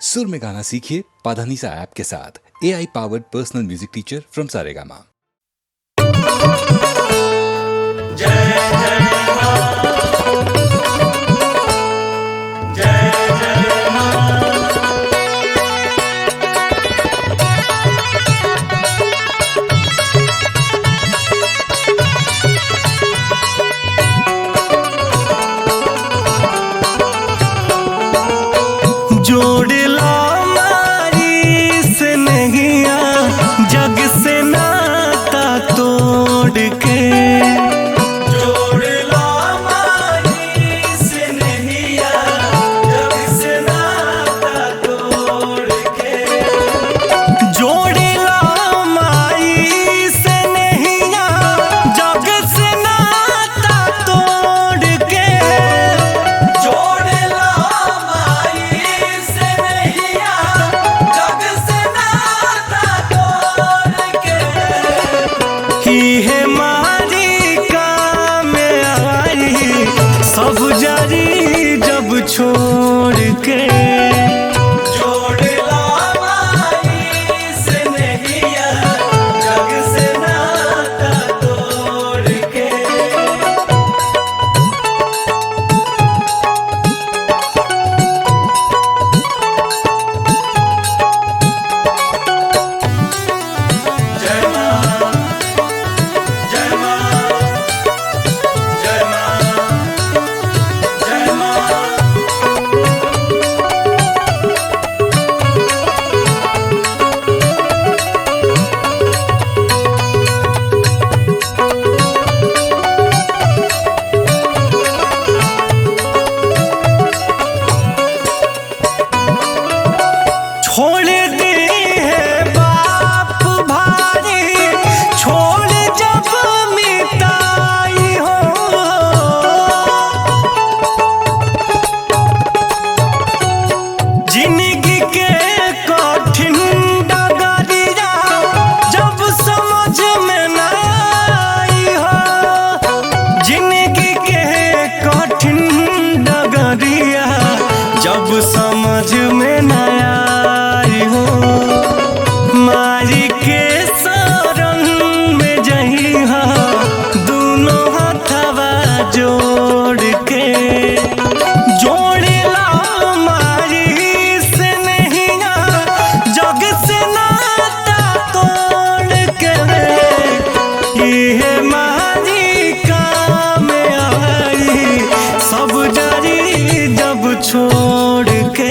सुर में गाना सीखिए पाधानीसा ऐप के साथ। AI powered personal music teacher from Saregama. जोड़ला मारी से नहिया जग से नाता तोड़ के, जोड़ला मारी से नहिया जग से नाता तोड़ के, जोड़ला मारी से नहिया जग से नाता तोड़ के, जोड़ला है मारी काम आई सब जारी जब छोड़ के, जोड़ला मारी से नहिया जग से नाता तोड़ के। छोड़ दे है बाप भारी, छोड़ जब मिताई हो, जिंदगी के कठिन डगरिया जब समझ में न आई हो, जिंदगी के कठिन डगरिया जब समझ में न आई हो, मारी के शरण में जइहा दोनों हथवा जोड़ के, जोड़ला मारी से नहिया जग से नाता तोड़ के, ये मारी काम आई सब जारी जब छोड़ के।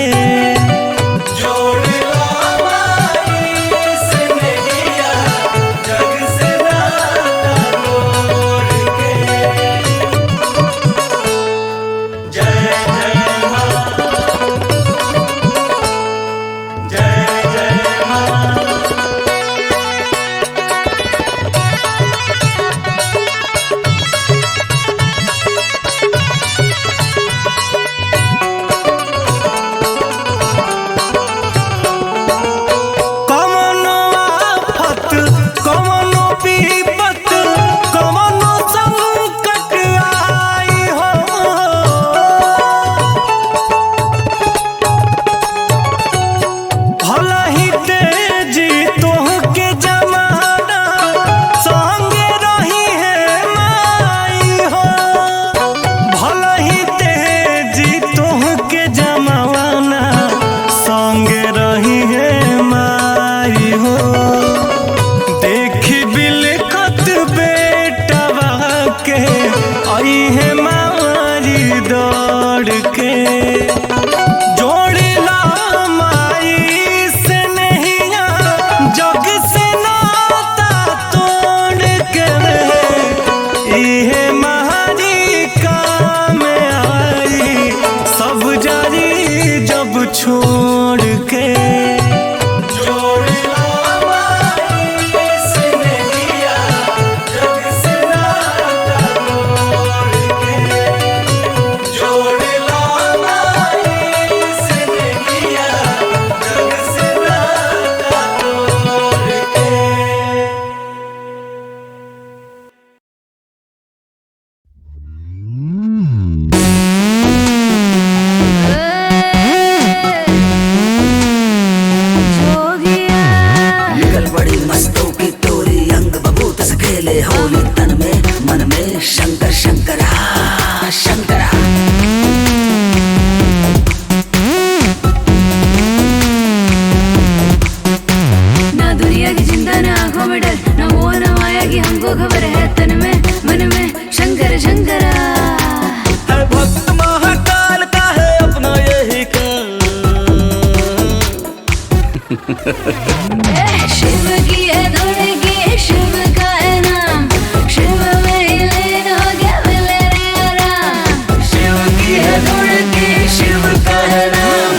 शिव की है धुन की शिव का है नाम, शिव में ही लीन हो गया मिले रे आराम। शिव की है धुन की शिव का है नाम,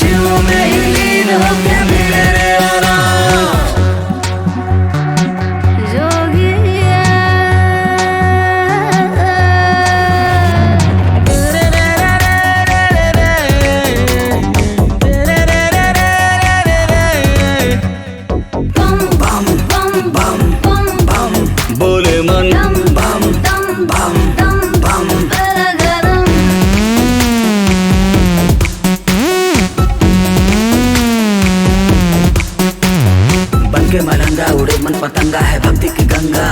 शिव में ही लीन हो गया मिले रे आराम। जोगिया बम बम बम बम बम बम बोले मन दम दम दम दम दम गरम। बन के मलंगा उड़े मन पतंगा है भक्ति की गंगा,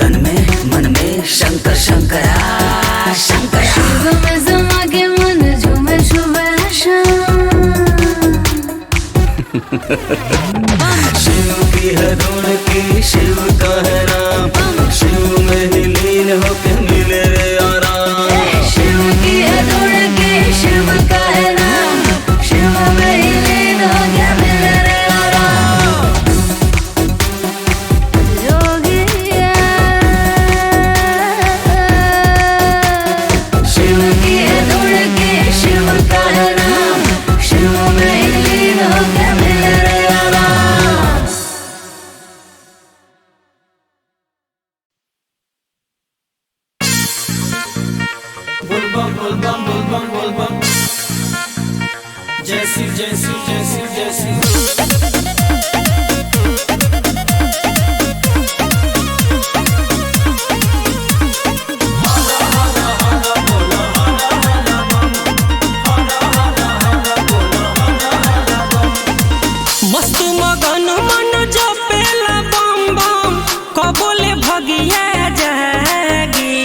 तन में मन में शंकर शंकरा शंकरा। शिव में समा के मन झूमे शुभ शिव की है धुन की शिव का है नाम, शिव में ही लीन हो के मिले रे आराम। शिव की है धुन की शिव का है नाम, शिव में ही लीन हो गया मिले रे आराम। जोगिया शिव की है धुन की शिव का है नाम, शिव में ही लीन हो गया मिले रे आराम। बोलबम बोलबम बोलबम बोलबम, जय शिव जय शिव जय शिव जय शिव। मस्त मगन मन जपेला बम बम, कबोले भगिया जागी।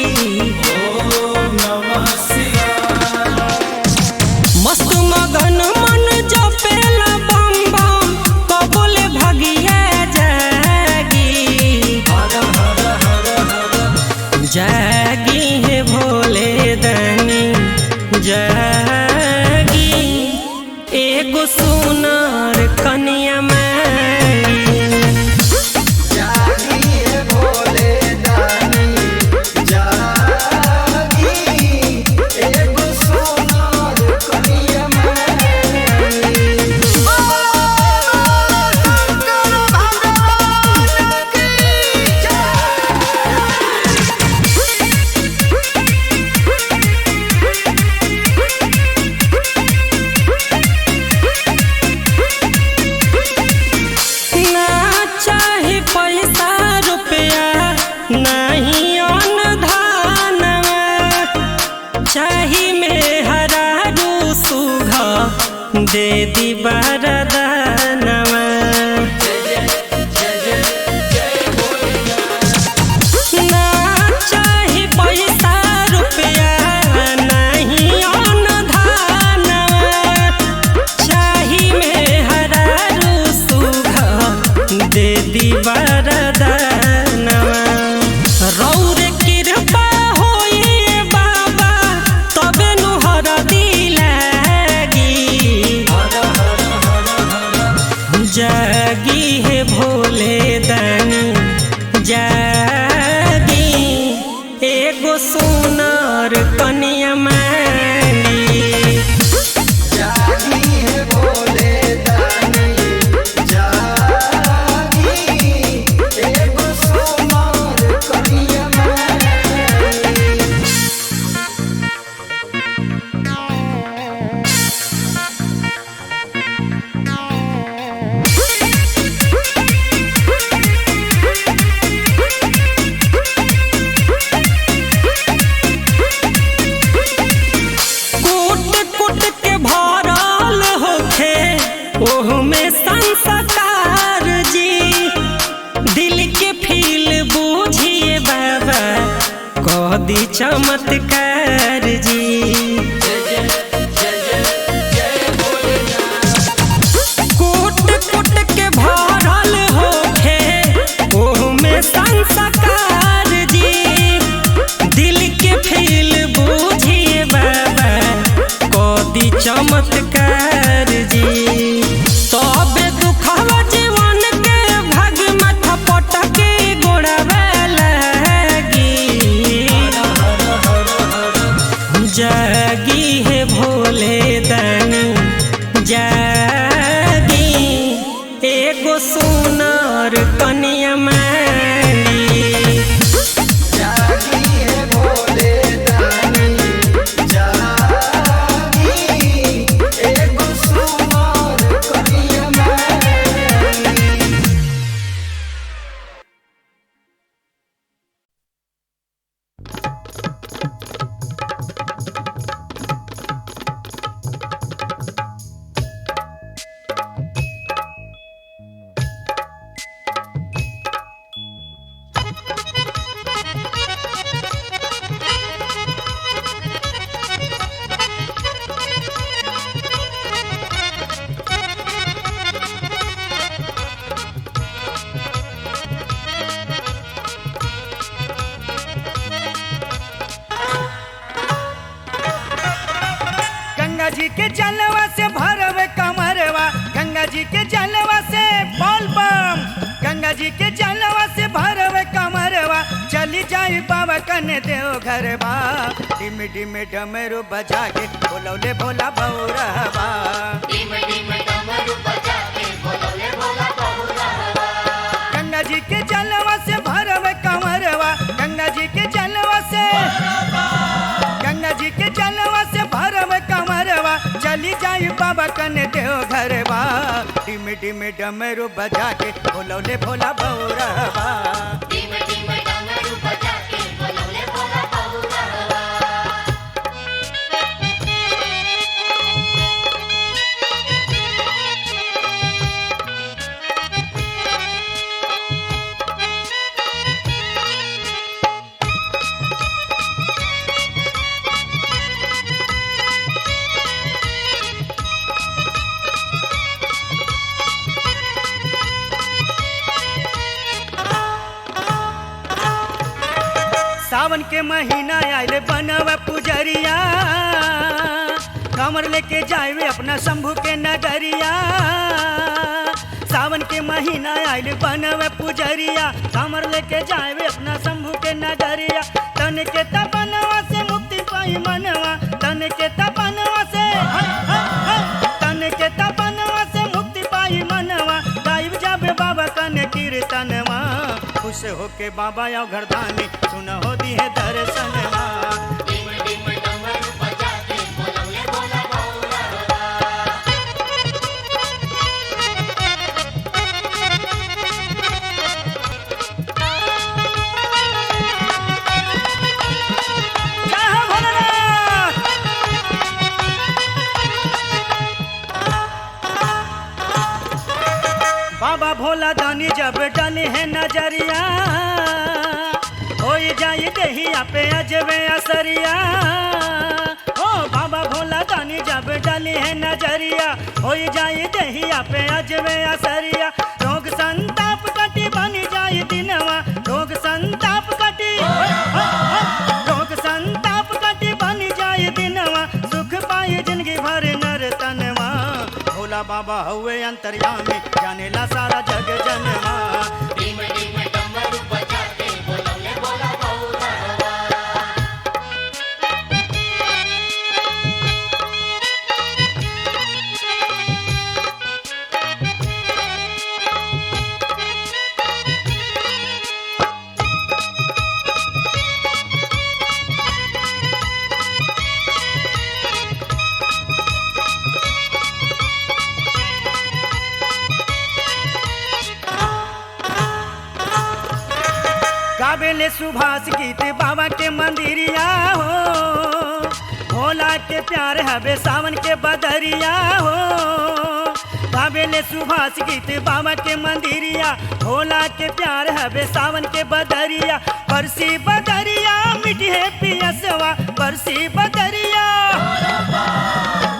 मस्त मगन मन जपेला बम बम, कबोले भगिया जागी। जागी है भोले दानी जागी, एगो सुनार कनिया में दे दी वरदानवा। ना चाही पैसा रुपया नहीं अन धानवा, चाही में हरारू सुघ दे दी वरदानवा। रौर कृपा होई बाबा तबे नु हरदी जागी है भोले दानी जागी, एगो सुनार कनिया मांगी। जागी है भोले दानी जागी, एगो सुनार कनिया मांगी। संस्कार जी दिल के फील बूझिए बाबा, कह दी चमत्कार जी। कोट कोट के भरल होखे ओह में संस्कार जी, दिल के फील बूझिए बाबा, कह दी चमत्कार जी। तब सुनार कनिया मैली जागी है भोले दानी जागी एगो सुनार कनिया मैली। गंगा जी के जलवा से भरवे कमरवा, गंगा जी के जलवा से बोल बम, गंगा जी के जलवा से भरवे कमरवा, चली जाई बाबा कने देव घरवा, डिम डिम डमरू बजा के बोलौले भोला बौरहवा, डिम डिम डमरू बजा के बोलौले भोला बौरहवा। गंगा जी के जलवा से भरवे कमरवा, गंगा जी के जलवा से, गंगा जी के जलवा से भरवे कमरवा, चली जाई बाबा कने देव घरवा, डिम डिम डमरू बजा के बोलौले भोला बौरहवा, डिम डिम डमरू बजा के बोलौले भोला बौरहवा। सावन के महीना आइले बनवा पुजरिया, कमर लेके जाए अपना शंभू के नगरिया, सावन के महीना आइले बनवा पुजरिया, कमर लेके जाए अपना शंभू के नगरिया, तन के तपनवा से मुक्ति पाई मनवा, तन के तपनवा से, तन के तपनवा से मुक्ति पाई मनवा, गायब जाबे बाबा कने कीर्तनवा, खुश होके बाबा आओ घरदानी सुन हो दी है दर्शनवा, डिम डिम डमरू बजा के बोलौले भोला बौरहवा। जय हो भोलेनाथ। बाबा भोला दानी जब डाले है नजरिया, हो जाए देहिया पे अजबे असरिया, ओ बाबा भोला दानी जब डाले है नजरिया, हो जाए देहिया पे अजबे असरिया, रोग संताप कटी बनी जाए दिनवा, रोग संताप कटी, रोग संताप कटी बनी जाए दिनवा, सुख पाए जिंदगी भर नर तनवा, भोला बाबा हुए अंतर्यामी जानेला सारा जग जनवा, डिम डिम डमरू बजा के बोलौले भोला बौरहवा। गावेले सुभाष गीत बाबा के मंदिरिया हो, भोला के प्यार हवे सावन के बदरिया हो, गावेले सुभाष गीत बाबा के मंदिरिया, भोला के प्यार हवे सावन के बदरिया, बरसी बदरिया मिठी है पियसवा, बरसी बदरिया,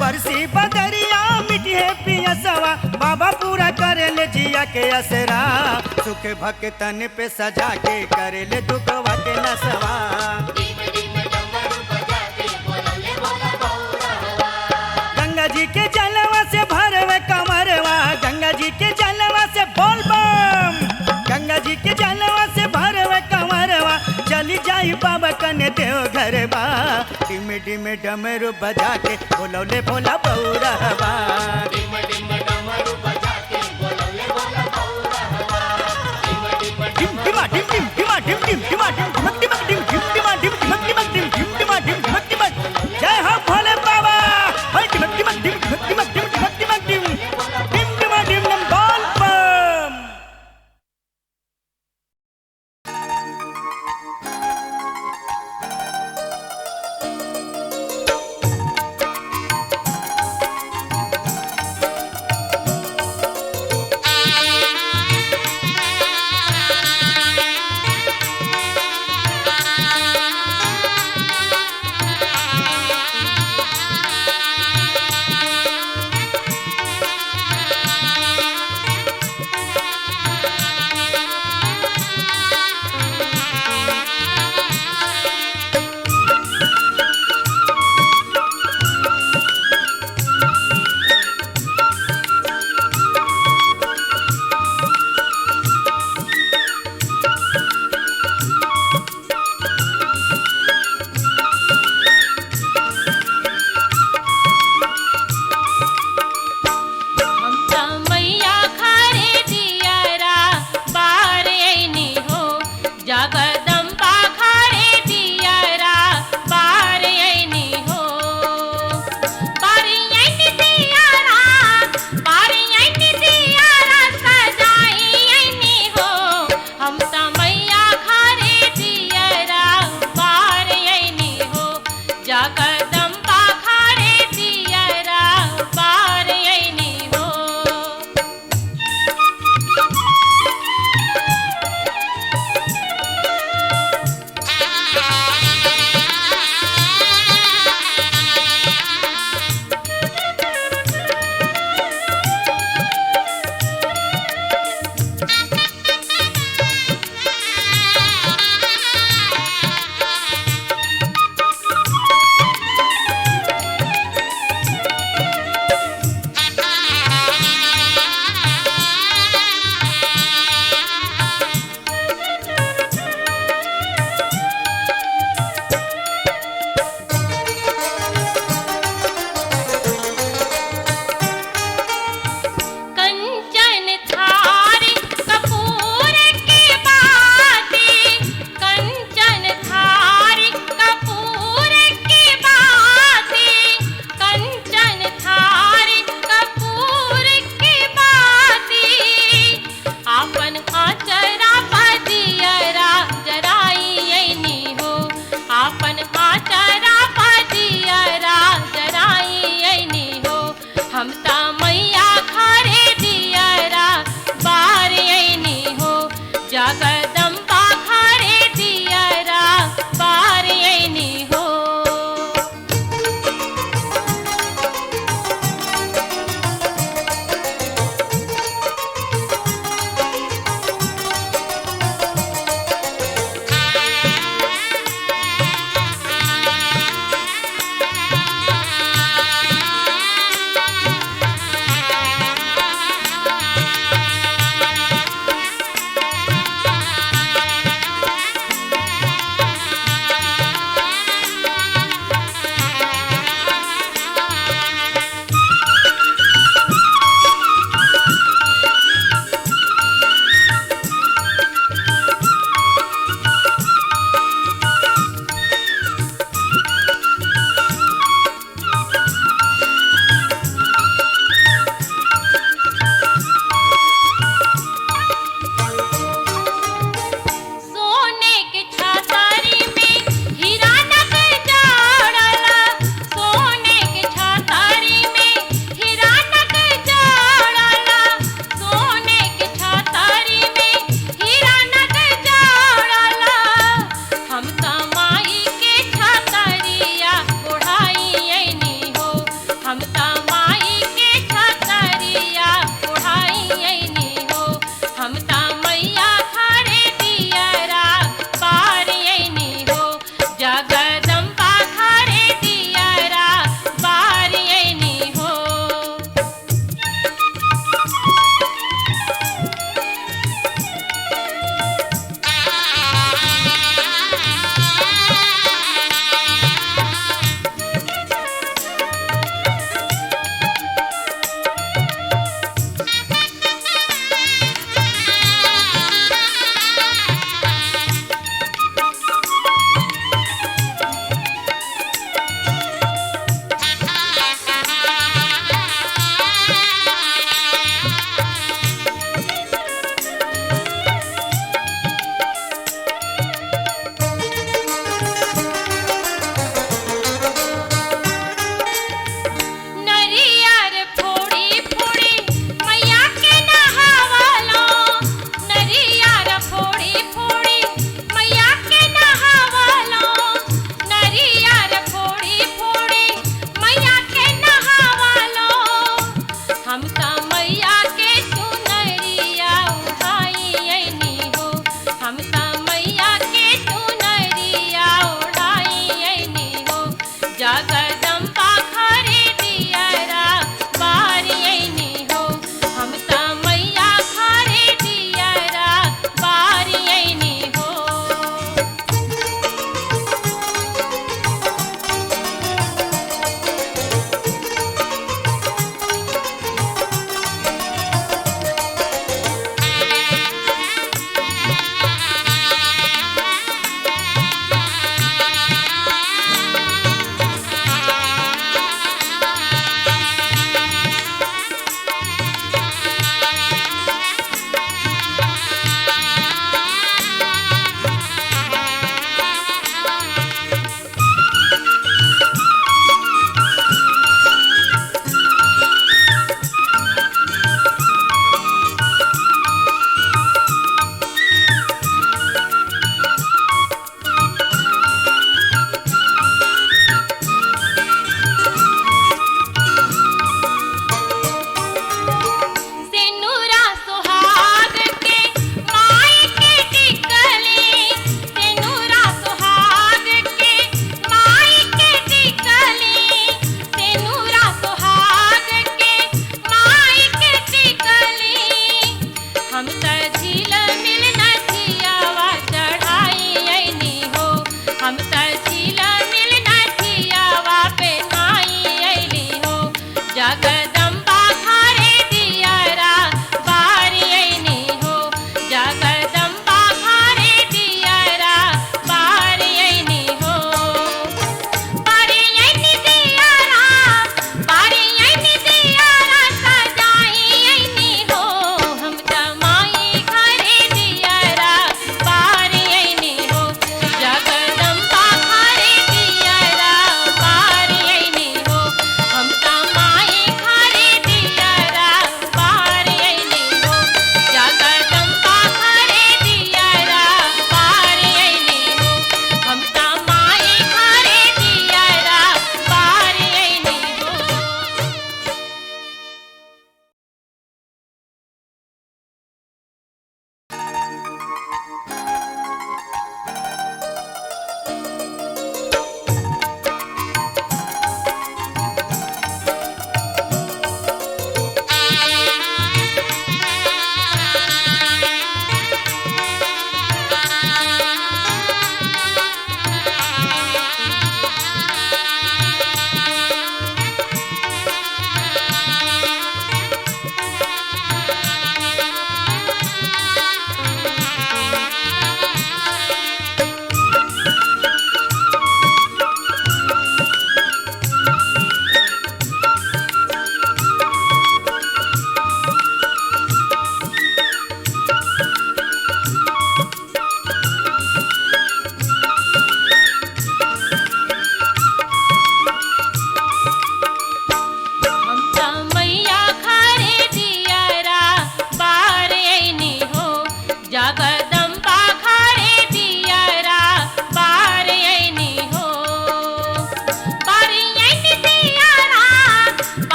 बरसी बदरिया मिठी है पियसवा, बाबा पूरा करेले जिया के असरा, सुख भक्तन पे सजा के करेले दुखवा के नसवा, डिम डिम डमरू बजा के बोलौले भोला बौरहवा। गंगा जी के जलवा से भरवे कमरवा, गंगा जी के जलवा से बोल बम, गंगा जी के जलवा से भरवे कमरवा, चली जाई बाबा कने देव घरवा, डिम डिम डमरू बजा के बोलौले भोला बौरहवा, डिम डिम डमरू बजा के बोलौले भोला बौरहवा।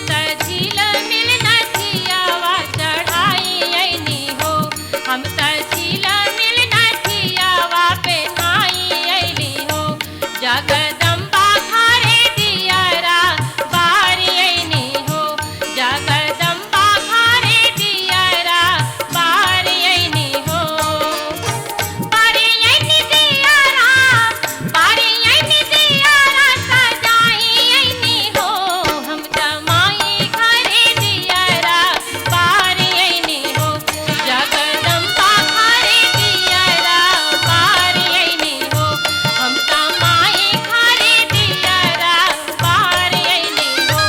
त झील मिल नथियावा चढ़ाई अइनी हो हम त झील मिल नथियावा पे आई अइनी हो जगदम्बा घरे दियारा बारी अइनी हो जगदम्बा घरे दियारा बारी अइनी हो बारी अइनी दियारा सजाई अइनी हो हम त माई घरे दियारा बारी अइनी हो जगदम्बा घरे दियारा बारी अइनी हो हम त माई घरे दियारा बारी अइनी हो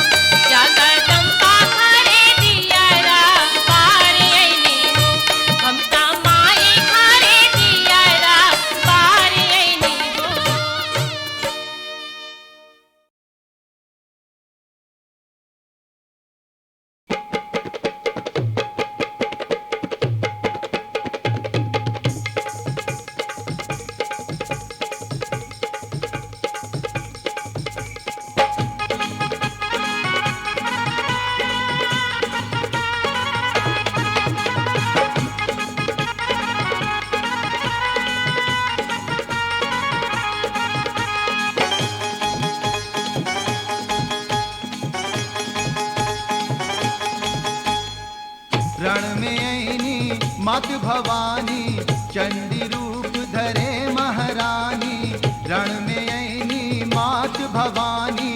जगदम्बा घरे दियारा बारी अइनी हो हम त माई घरे दियारा बारी अइनी हो रण में ऐनी मात भवानी चंडी रूप धरे महारानी रण में ऐनी मात भवानी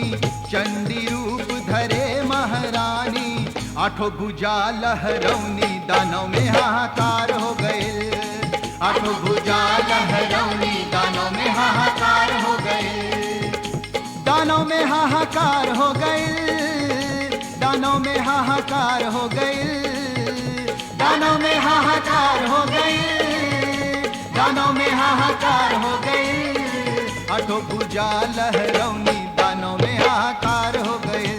चंडी रूप धरे महारानी आठों भुजा लहरौनी दानव में हाहाकार हो गए आठों भुजा लहरौनी दानव में हाहाकार हो गए दानव में हाहाकार हो गए दानव में हाहाकार हो गए दानव में हाहाकार हो गए दानव में हाहाकार हो गए आठों भुजा लहरौनी दानव में हाहाकार हो गए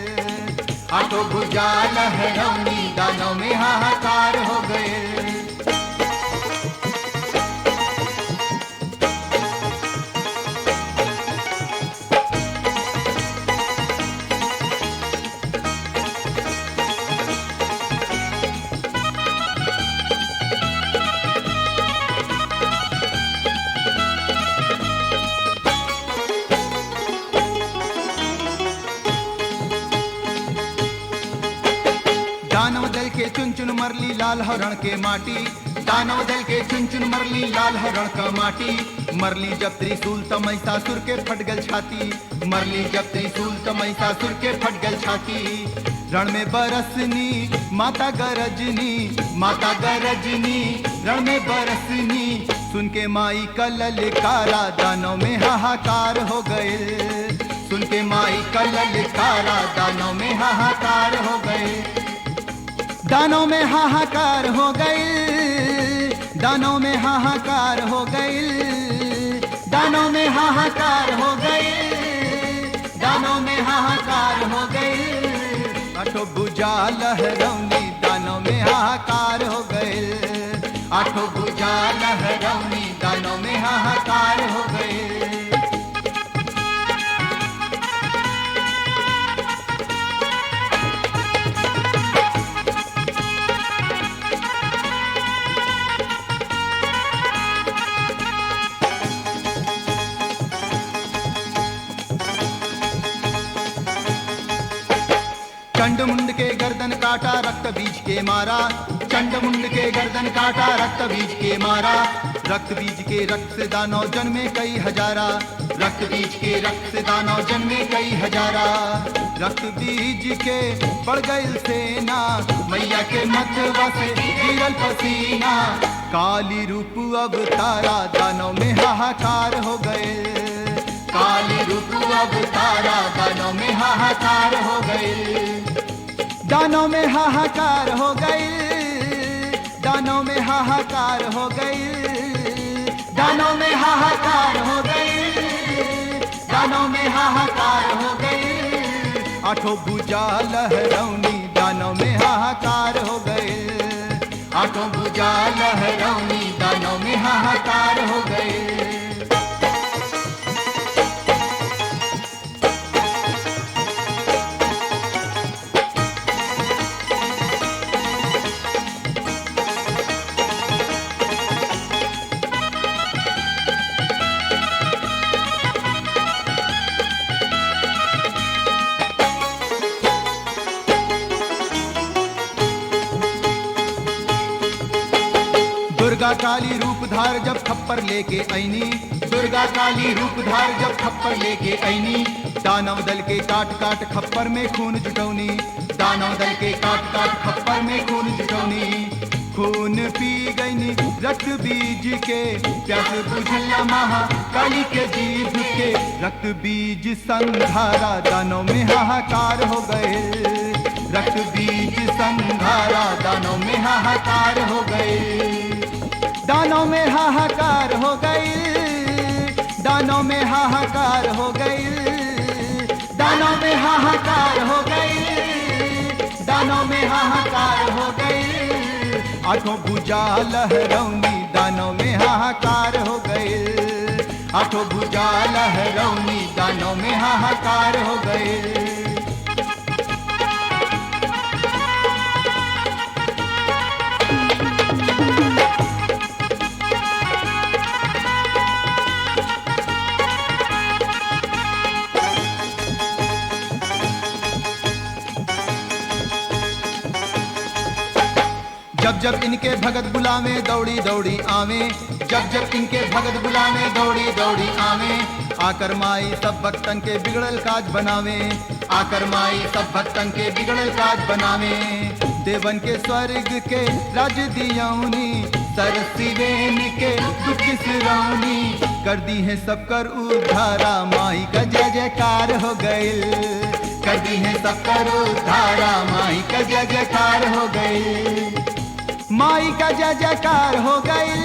आठों भुजा लहरौनी दानव में हाहाकार हो गए दानव दल के चुन चुन मरली लाल हरण के माटी दानव दल के चुन चुन मरली लाल हरण का माटी मरली जब त्रिशूल त महिषासुर के फट गल छाती मरली जब त्रिशूल त महिषासुर के फट गल छाती रण में बरसनी माता गरजनी रण में बरसनी सुन के माई का ललकारा दानव में हाहाकार हो गए सुन के माई का ललकारा दानव में हाहाकार हो गए दानों में हाहाकार हो गए दानों में हाहाकार हो गए दानों में हाहाकार हो गए दानों में हाहाकार हो गए आठों भुजा लहरौनी दानों में हाहाकार हो गए आठों भुजा लहरौनी दानों में हाहाकार हो गए चंडमुंड के गर्दन काटा रक्त बीज के मारा चंडमुंड के गर्दन काटा रक्त बीज के मारा रक्त बीज के रक्त से दानव जन्मे कई हजारा रक्त बीज के रक्त से दानव जन्मे कई हजारा रक्त बीज के बढ़ गई सेना मैया के मथवा से गिरल पसीना काली रूप अवतारा दानव में हाहाकार हो गए काली रूप अवतारा दानव में हाहाकार हो गए दानों में हाहाकार हो गई दानों में हाहाकार हो गई दानों में हाहाकार हो गई दानों में हाहाकार हो गई आठों भुजा लहरौनी दानों में हाहाकार हो गए आठों भुजा लहरौनी दानों में हाहाकार हो गए दुर्गा काली रूप धार जब खप्पर लेके आईनी, दुर्गा काली रूप धार जब खप्पर लेके आईनी, दानव दल के काट काट खप्पर में खून जुटौनी, दानव दल के काट काट खप्पर में खून जुटौनी। खून पी गईनी रक्त बीज के, प्यास बुझला महाकाली के जीभ के, रक्त बीज संघारा दानों में हाहाकार हो गए, रक्त बीज संघारा दानों में हाहाकार हो गए, दानों में हाहाकार हो गई, दानों में हाहाकार हो गई, दानों में हाहाकार हो गई, दानों में हाहाकार हो गई। आठों भुजा लहरौनी दानों में हाहाकार हो गए, आठों भुजा लहरौनी दानों में हाहाकार हो गए। जब जब इनके भगत बुलावे दौड़ी दौड़ी आवे, जब जब इनके भगत बुलावे दौड़ी दौड़ी आवे, आकर माई सब भक्तन के बिगड़ल काज बनावे, आकर माई सब भक्तन के बिगड़ल काज बनावे। देवन के स्वर्ग के राज दियौनी, सरसिवेन के दुख सिरौनी, कर दी है सब कर उद्धारा, माई का जय जयकार हो गइल, कर दी है सब कर उद्धारा, माई का जय जयकार हो गइल, माई का जय जयकार हो गइल,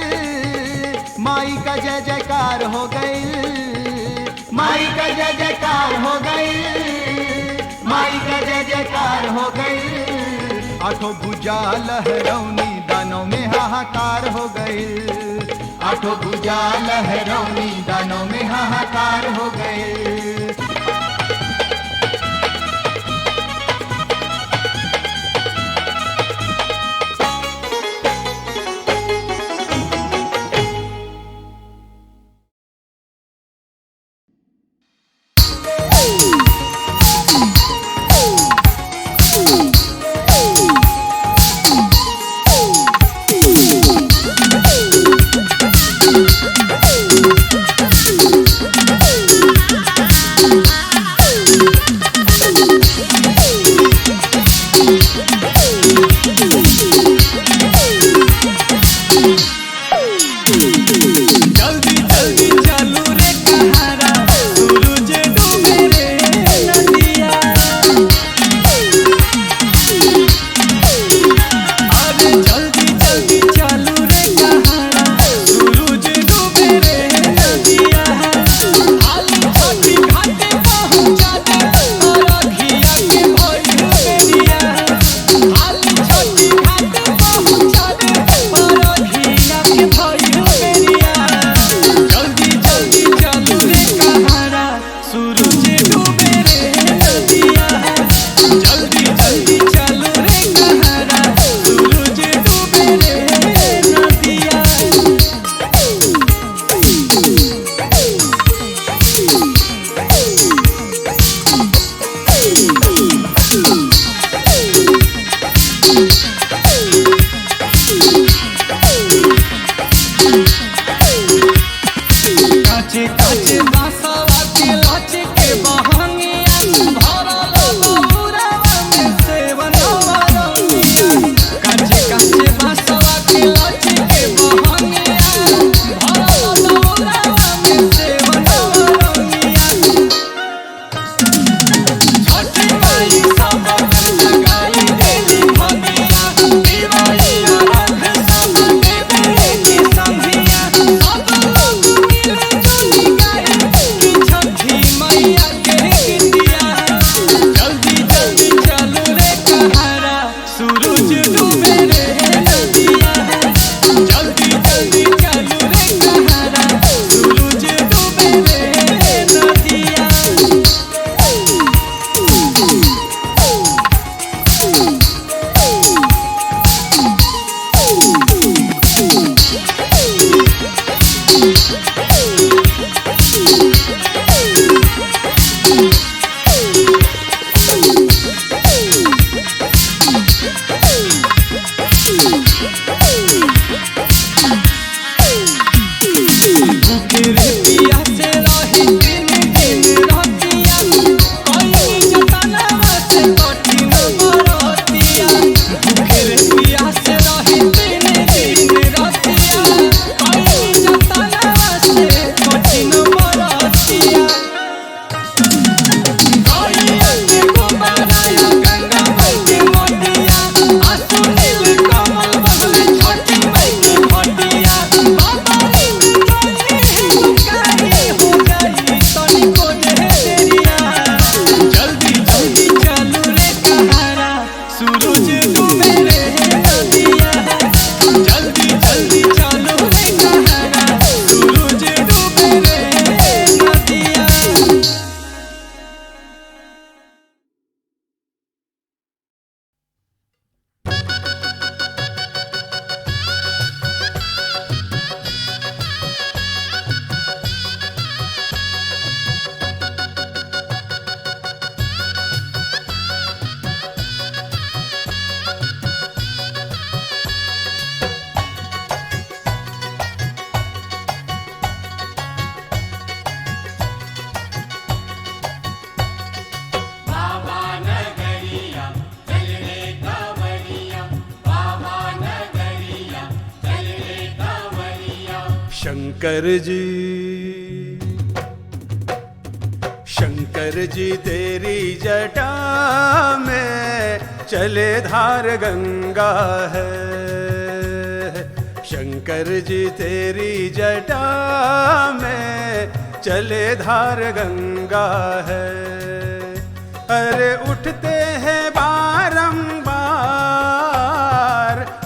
माई का जय जयकार हो गइल, माई का जय जयकार हो गइल, माई का जय जयकार हो गइल। आठों भुजा लहरौनी दानों में हाहाकार हो गइल, आठों भुजा लहरौनी दानों में हाहाकार हो गइल। सूरज डूबे रे नदिया, जल्दी जल्दी चलो रे कहरा, सूरज डूबे रे नदिया। शंकर जी तेरी जटा में चले धार गंगा है, शंकर जी तेरी जटा में चले धार गंगा है। अरे उठते हैं बारंबार,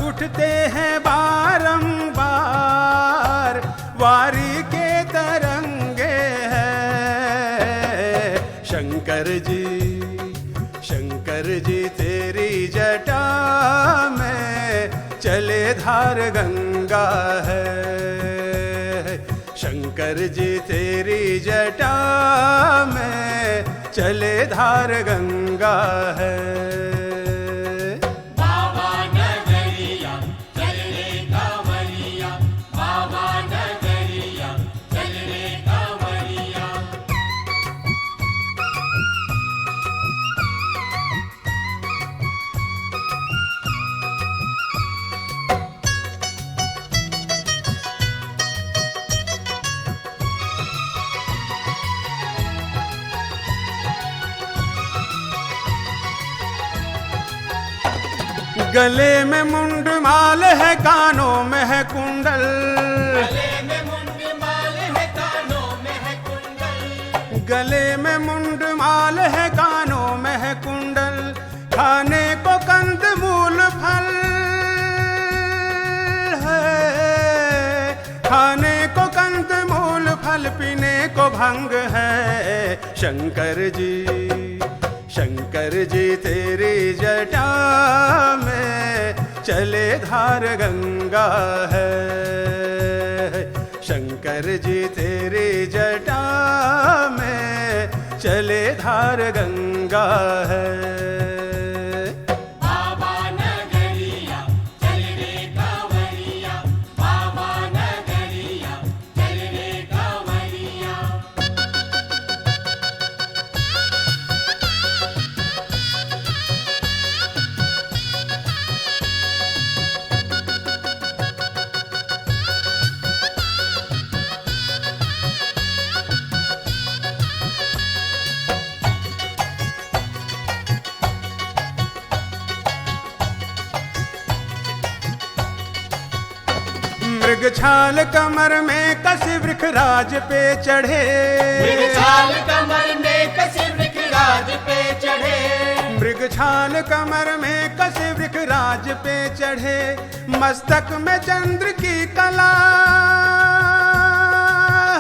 उठते हैं बारंबार, वारी के तरंगे हैं। शंकर जी तेरी जटा में चले धार गंगा है, शंकर जी तेरी जटा में चले धार गंगा है। गले में मुंड माल है, कानों में है कुंडल, गले में मुंड माल है, कानों में है कुंडल, गले में मुंड माल है, कानों में है कुंडल। खाने को कंद मूल फल है, खाने को कंद मूल फल, पीने को भंग है। शंकर जी तेरी जटा में चले धार गंगा है, शंकर जी तेरी जटा में चले धार गंगा है। मृग छाल कमर में कसी वृखराज पे चढ़े, मृग छाल कमर में कसी वृखराज पे चढ़े, मृग छाल कमर में कसी वृखराज पे चढ़े। मस्तक में चंद्र की कला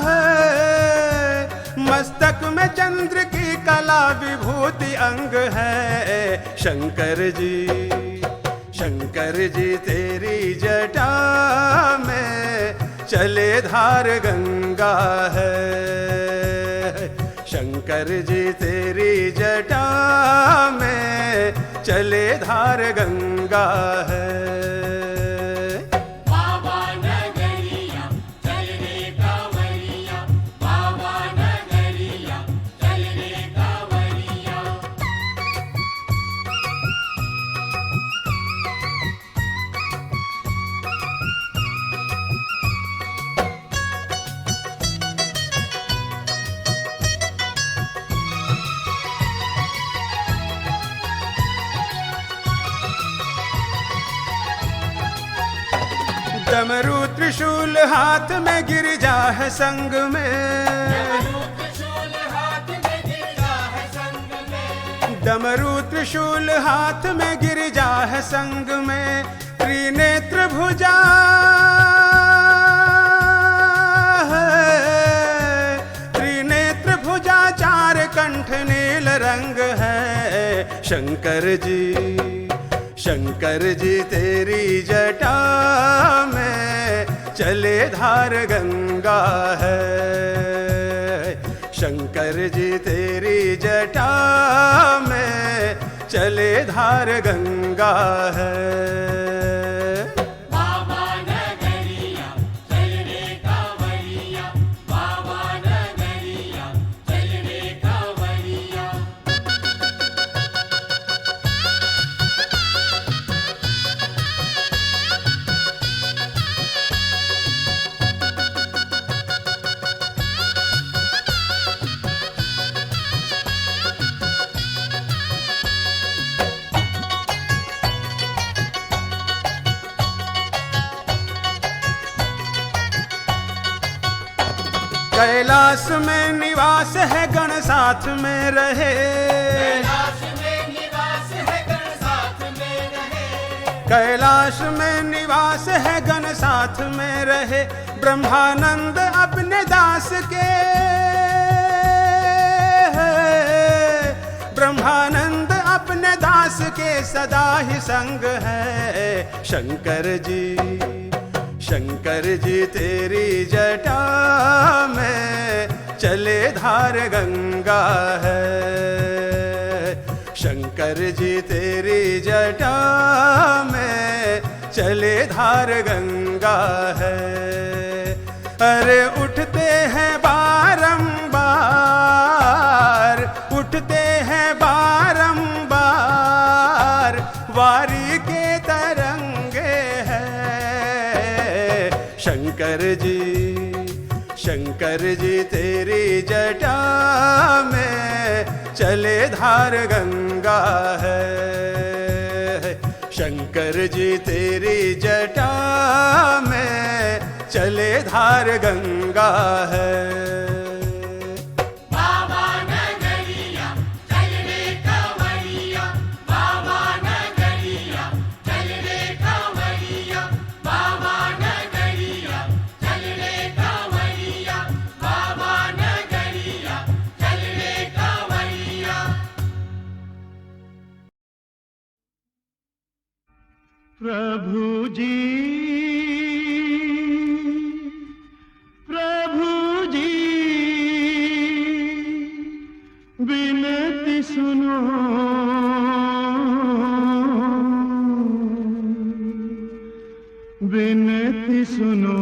है, मस्तक में चंद्र की कला, विभूति अंग है। शंकर जी तेरी जटा में चले धार गंगा है, शंकर जी तेरी जटा में चले धार गंगा है। डमरू त्रिशूल हाथ में गिरजा है संग में, डमरू त्रिशूल हाथ में गिरजा है संग में त्रिनेत्र भुजा त्रिनेत्र भुजा चार कंठ नील रंग है शंकर जी तेरी जटा में चले धार गंगा है शंकर जी तेरी जटा में चले धार गंगा है कैलाश में निवास है गण साथ में रहे कैलाश में निवास है गण साथ में रहे कैलाश में निवास है गण साथ में रहे ब्रह्मानंद अपने दास के ब्रह्मानंद अपने दास के सदा ही संग है शंकर जी तेरी जटा में चले धार गंगा है शंकर जी तेरी जटा में चले धार गंगा है अरे उठते हैं बारंबार उठते हैं बारंबार वारी के तरंगे शंकर जी तेरी जटा में चले धार गंगा है शंकर जी तेरी जटा में चले धार गंगा है प्रभु जी विनती सुनो विनती सुनो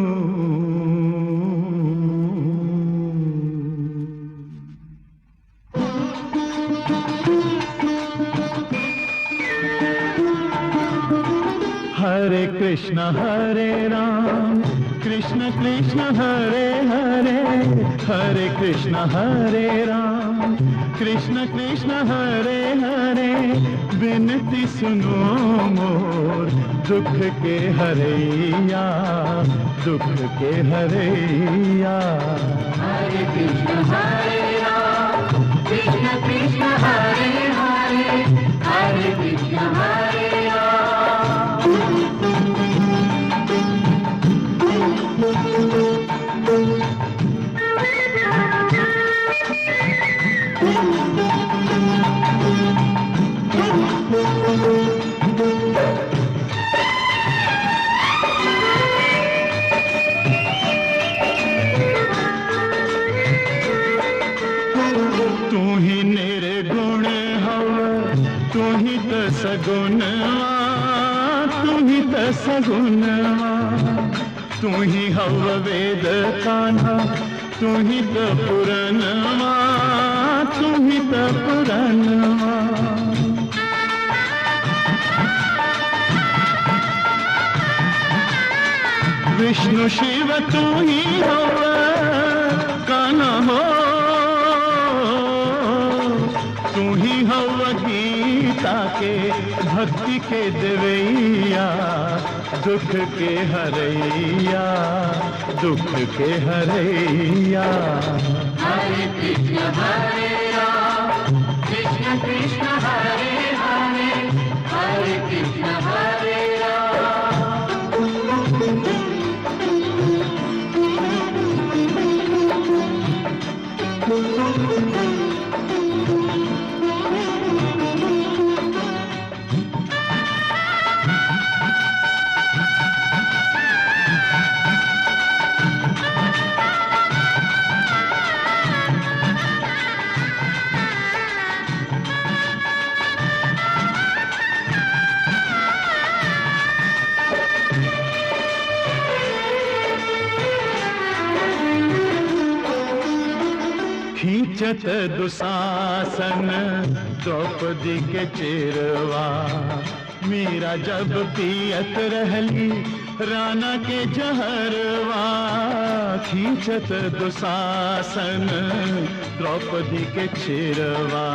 हरे कृष्ण हरे राम कृष्ण कृष्ण हरे हरे हरे कृष्ण हरे राम कृष्ण कृष्ण हरे हरे विनती सुनो मोर दुख के हरैया दुख के हरैया हरे कृष्ण हरे राम कृष्ण कृष्ण हरे हरे हरे कृष्ण हरे तू ही मेरे गुण हव तू ही तो सगुणवा तू ही तो सगुणवा तू ही हव वेद कान्हा तू ही तो पुरनवा तू ही तो पुरनवा विष्णु शिव तू ही हव कान्हा हो तू ही हव गीता के भक्ति के देवैया दुख के हरैया दुख के हरैया हरे कृष्ण हरे राम कृष्ण कृष्ण हरे हरे हरे खींचत दुशासन द्रौपदी के चिरवा, मीरा जब पियत रहली राना के जहरवा। खींचत दुशासन द्रौपदी के चिरवा,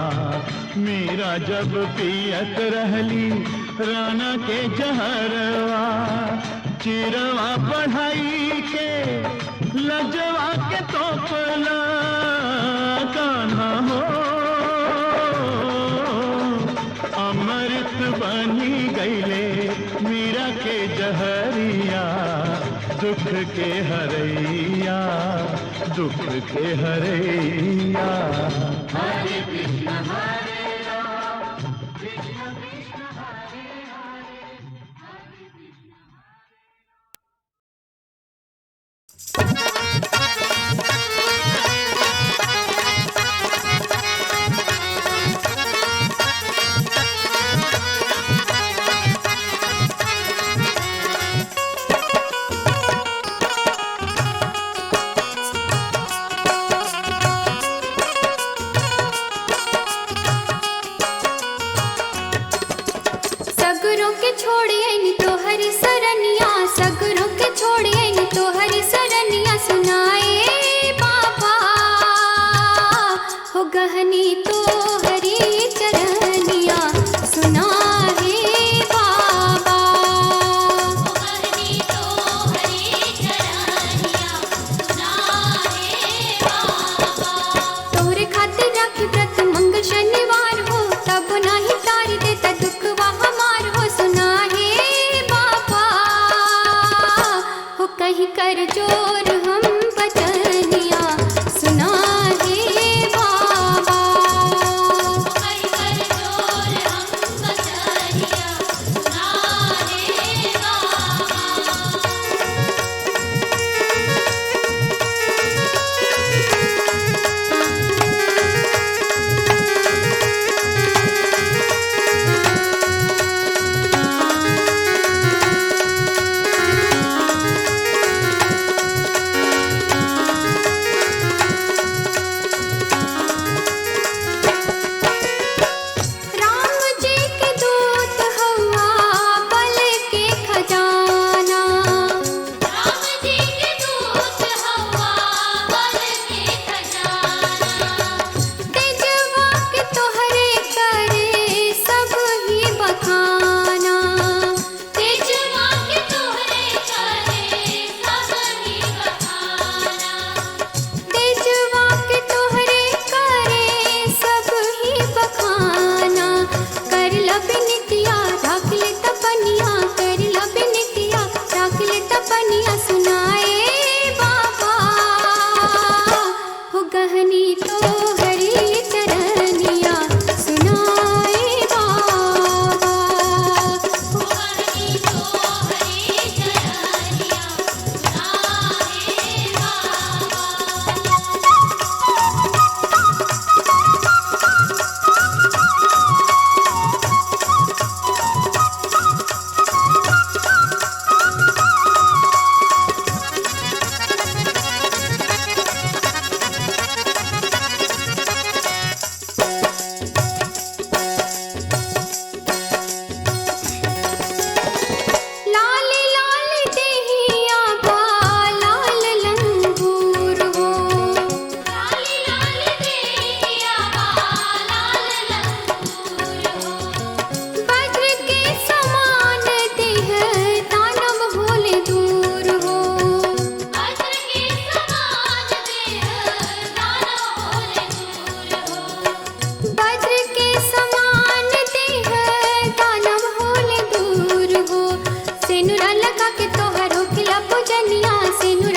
मीरा जब पियत रहली राना के जहरवा। चिरवा बढ़ाई के लजवा के तोपला कान्हा हो, अमृत बनी गईले मीरा के जहरिया। दुख के हरैया, दुख के हरैया। हरे कृष्ण हरे राम, कृष्ण कृष्ण हरे हरे, हरे कृष्ण सगरों के छोड़िए तो हरी सरनिया, सगरों के छोड़िए तो हरी सरनिया। सुनाए बाबा हो गहनी तो हरी चरनिया। सुनाए बाबा हो गहनी तो हरी चरनिया। सुनाए बाबा तोहरे खातिर राखी व्रत मंगल शनिवार हो, तब नाही तारी देता दुखवा हमार हो। सुनाए बाबा हो कहीं कर जोर हम बचनिया। सुनाए बाबा हो कहीं कर जोर हम बचनिया। सुनाए बाबा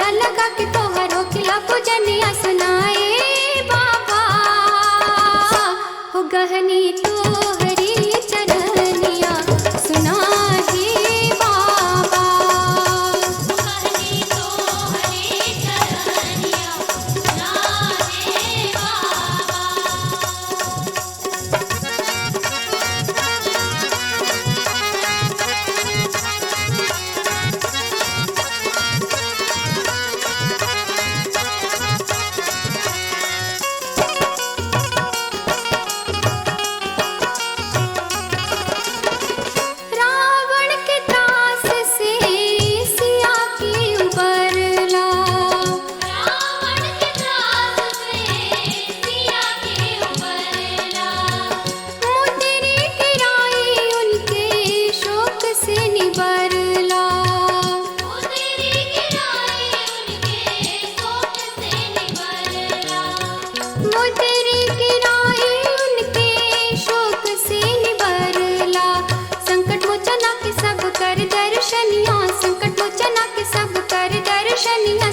गला लगा के तोहरो खिला पूजनिया सुनाए बाबा हो गहनी तोहरी चरनिया सुना हे बाबा गहनी तोहरी चरनिया सुना हे बाबा। रावण के त्रास से सिया की उबरला रावण के त्रास से सिया की उबरला मुंदरी गिराई उनके शोक से निबरला मुंदरी गिराई उनके शोक से निबरला मुंदरी गिराई उनके शोक से निबरला संकट मोचना के सब कर दर्शनिया संकट मोचना के सब कर दर्शनिया